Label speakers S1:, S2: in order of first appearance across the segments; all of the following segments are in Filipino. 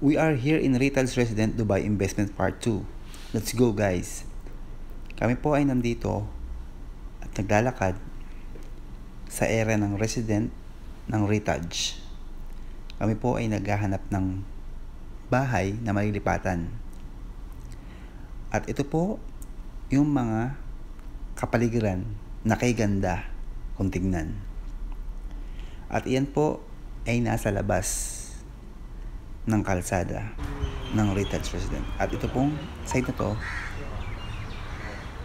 S1: We are here in Rital's Resident Dubai Investment Part 2. Let's go guys! Kami po ay nandito at naglalakad sa area ng resident ng Ritaj. Kami po ay naghahanap ng bahay na malilipatan. At ito po yung mga kapaligiran na kay ganda kung tignan. At iyan po ay nasa labas ng kalsada ng Ritaj Resident. At ito pong side na to,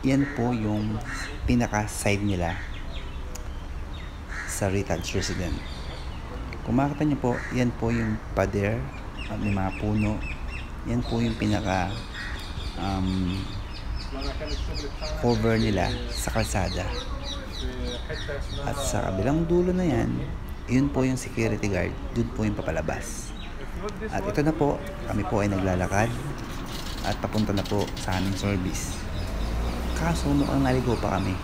S1: yan po yung pinaka side nila sa Ritaj Resident. Kung makita nyo po, yan po yung pader at may mga puno. Yan po yung pinaka cover nila sa kalsada. At sa kabilang dulo na yan, yun po yung security guard. Doon po yung papalabas. At ito na po, kami po ay naglalakad at papunta na po sa aming service. Kaso mukhang naligo pa kami.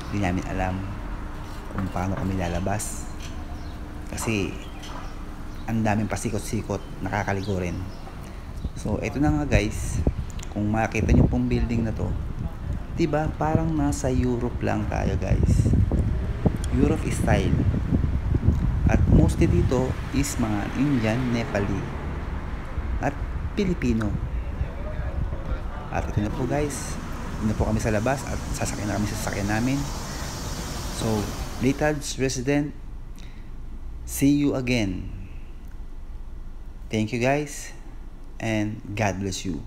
S1: Hindi namin alam kung paano kami lalabas. Kasi ang daming pasikot-sikot, nakakaligo rin. So ito na nga guys, kung makita nyo pong building na to, diba parang nasa Europe lang tayo guys. Europe style. At mostly dito is mga Indian, Nepali at Pilipino. At ito na po guys, ito na po kami sa labas at sasakyan na kami sa sasakyan namin. So, Ritaj Resident, see you again. Thank you guys and God bless you.